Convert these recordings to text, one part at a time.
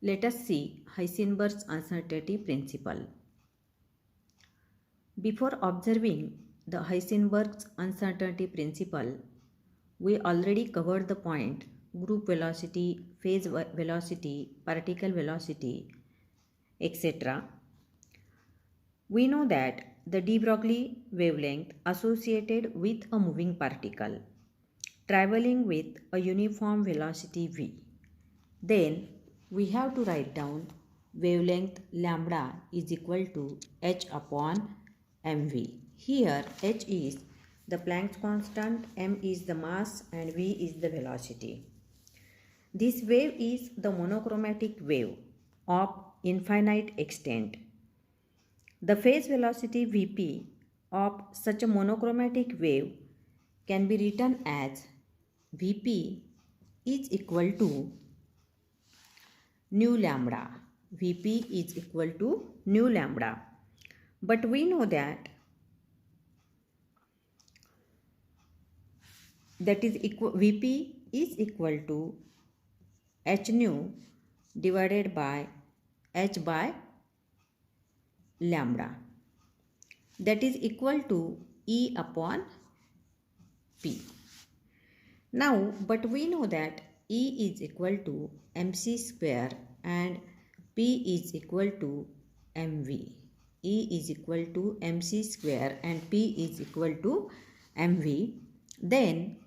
Let us see Heisenberg's uncertainty principle. Before observing the Heisenberg's uncertainty principle, we already covered the point group velocity, phase velocity, particle velocity, etc. We know that the de Broglie wavelength associated with a moving particle traveling with a uniform velocity v. Then we have to write down wavelength lambda is equal to h upon mv. Here h is the Planck's constant, m is the mass and v is the velocity. This wave is the monochromatic wave of infinite extent. The phase velocity Vp of such a monochromatic wave can be written as Vp is equal to nu lambda. Vp is equal to nu lambda. But we know that Vp is equal to h nu divided by h by lambda, that is equal to E upon P. Now, but we know that E is equal to mc square and P is equal to mv. E is equal to mc square and P is equal to mv. Then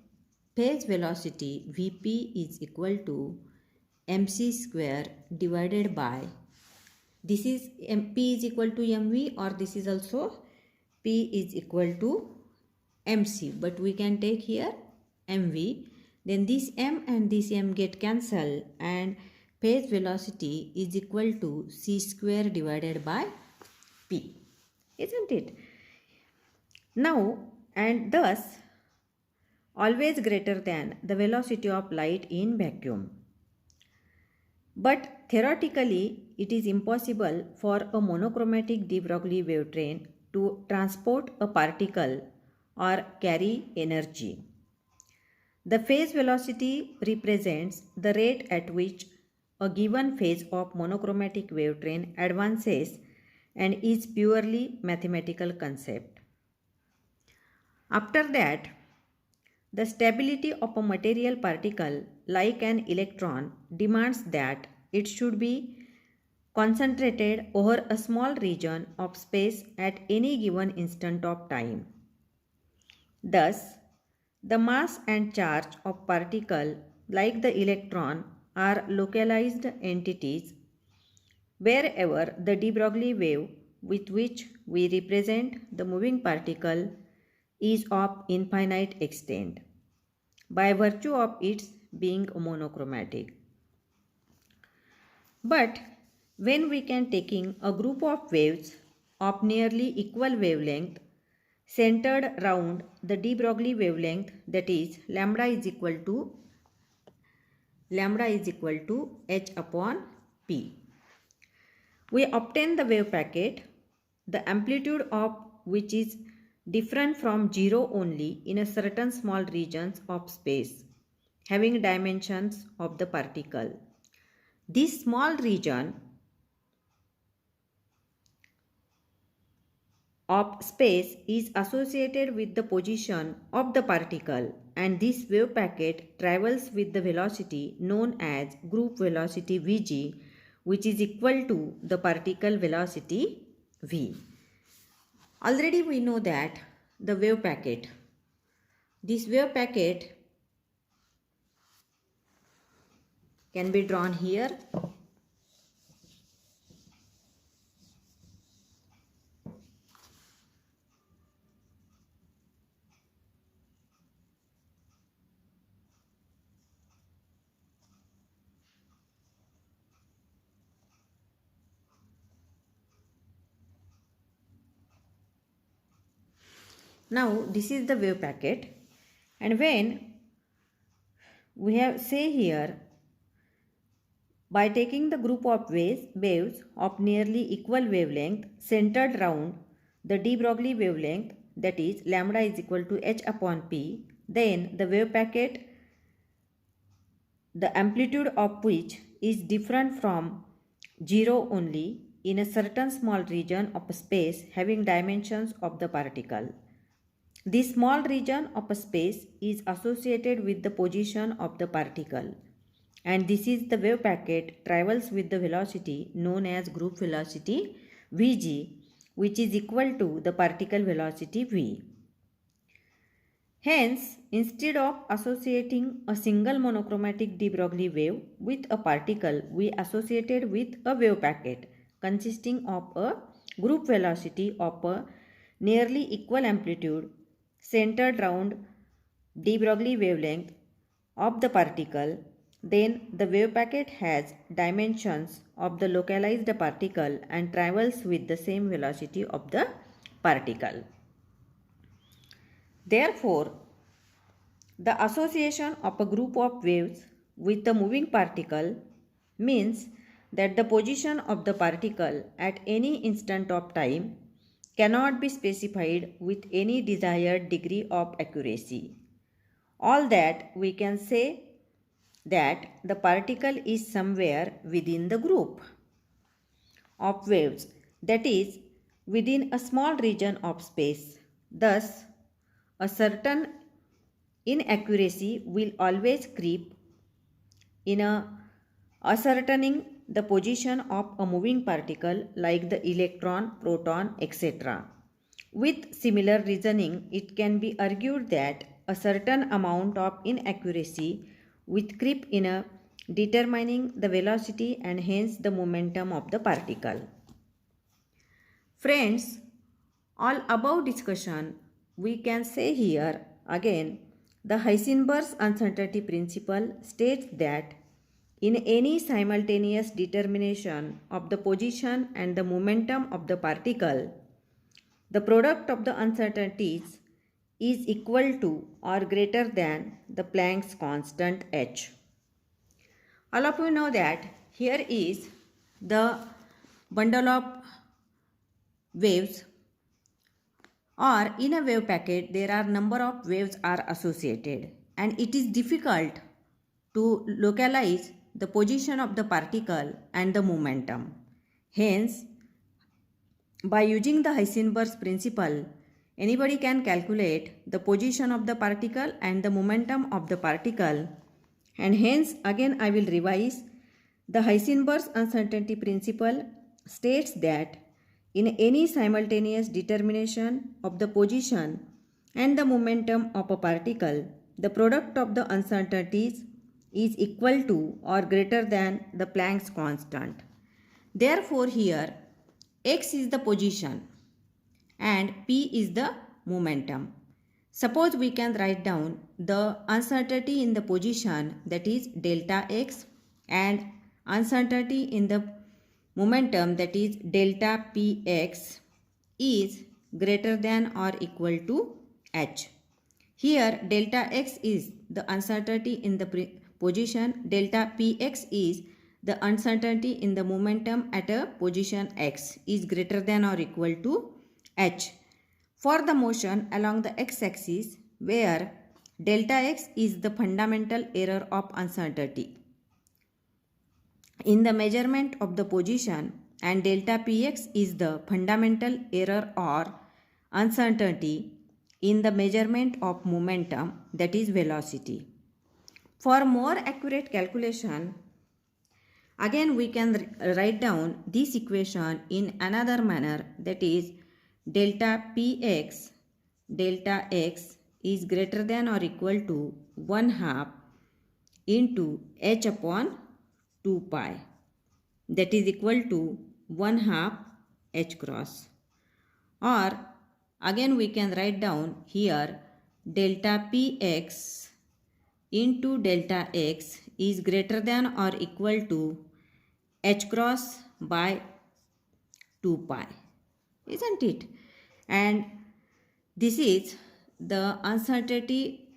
phase velocity Vp is equal to mc square divided by, this is P is equal to mv, or this is also P is equal to mc, but we can take here mv. Then this m and this m get cancelled and phase velocity is equal to c square divided by p, isn't it? Now, and thus always greater than the velocity of light in vacuum. But theoretically, it is impossible for a monochromatic de Broglie wave train to transport a particle or carry energy. The phase velocity represents the rate at which a given phase of monochromatic wave train advances and is purely mathematical concept. After that, the stability of a material particle like an electron demands that it should be concentrated over a small region of space at any given instant of time. Thus, the mass and charge of particle like the electron are localized entities wherever the de Broglie wave with which we represent the moving particle is of infinite extent by virtue of its being monochromatic. But when we can taking a group of waves of nearly equal wavelength centered round the de Broglie wavelength, that is lambda is equal to h upon p, we obtain the wave packet, the amplitude of which is different from zero only in a certain small regions of space having dimensions of the particle. This small region of space is associated with the position of the particle, and this wave packet travels with the velocity known as group velocity Vg, which is equal to the particle velocity v. Already we know that the wave packet, this wave packet can be drawn here. Now this is the wave packet, and when we have say here, by taking the group of waves of nearly equal wavelength centered round the de Broglie wavelength, that is lambda is equal to h upon p, then the wave packet, the amplitude of which is different from 0 only in a certain small region of space having dimensions of the particle. This small region of space is associated with the position of the particle, and this is the wave packet travels with the velocity known as group velocity Vg, which is equal to the particle velocity v. Hence, instead of associating a single monochromatic de Broglie wave with a particle, we associated with a wave packet consisting of a group velocity of a nearly equal amplitude centered round de Broglie wavelength of the particle. Then the wave packet has dimensions of the localized particle and travels with the same velocity of the particle. Therefore, the association of a group of waves with a moving particle means that the position of the particle at any instant of time cannot be specified with any desired degree of accuracy. All that we can say that the particle is somewhere within the group of waves, that is, within a small region of space. Thus, a certain inaccuracy will always creep in ascertaining the position of a moving particle like the electron, proton, etc. With similar reasoning, it can be argued that a certain amount of inaccuracy will creep in determining the velocity and hence the momentum of the particle. Friends, all above discussion, we can say here again, the Heisenberg's uncertainty principle states that in any simultaneous determination of the position and the momentum of the particle, the product of the uncertainties is equal to or greater than the Planck's constant h. All of you know that here is the bundle of waves, or in a wave packet there are number of waves are associated, and it is difficult to localize the position of the particle and the momentum. Hence, by using the Heisenberg's principle, anybody can calculate the position of the particle and the momentum of the particle, and hence again I will revise. The Heisenberg's uncertainty principle states that in any simultaneous determination of the position and the momentum of a particle, the product of the uncertainties is equal to or greater than the Planck's constant. Therefore, here x is the position and p is the momentum. Suppose we can write down the uncertainty in the position, that is delta x, and uncertainty in the momentum, that is delta px, is greater than or equal to h. Here delta x is the uncertainty in the position, delta px is the uncertainty in the momentum at a position x, is greater than or equal to h. For the motion along the x-axis, where delta x is the fundamental error of uncertainty in the measurement of the position, and delta px is the fundamental error or uncertainty in the measurement of momentum, that is velocity. For more accurate calculation, again we can write down this equation in another manner, that is delta px delta x is greater than or equal to 1/2 into h upon 2 pi, that is equal to 1/2 h cross. Or again we can write down here delta px into delta x is greater than or equal to h cross by 2 pi, isn't it? And this is the uncertainty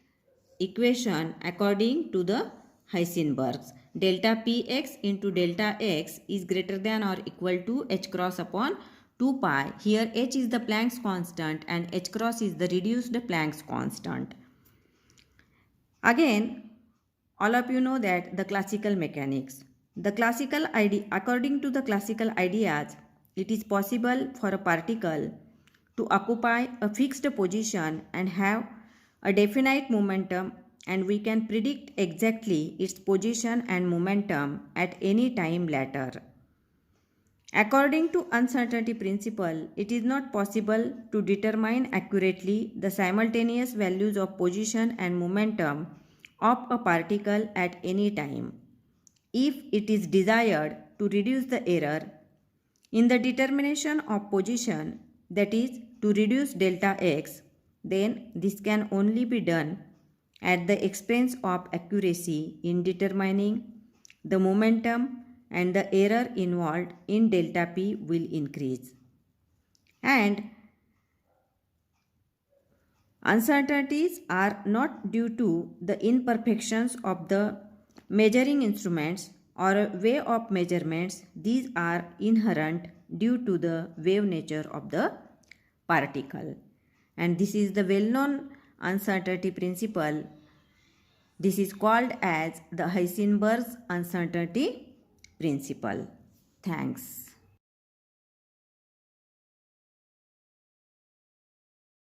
equation according to the Heisenberg's. Delta px into delta x is greater than or equal to h cross upon 2 pi. Here h is the Planck's constant and h cross is the reduced Planck's constant. Again, all of you know that the classical mechanics. According to the classical ideas, it is possible for a particle to occupy a fixed position and have a definite momentum, and we can predict exactly its position and momentum at any time later. According to uncertainty principle, it is not possible to determine accurately the simultaneous values of position and momentum of a particle at any time. If it is desired to reduce the error in the determination of position, that is, to reduce delta x, then this can only be done at the expense of accuracy in determining the momentum, and the error involved in delta p will increase. And uncertainties are not due to the imperfections of the measuring instruments or a way of measurements. These are inherent due to the wave nature of the particle. And this is the well-known uncertainty principle. This is called as the Heisenberg's uncertainty principle. Thanks.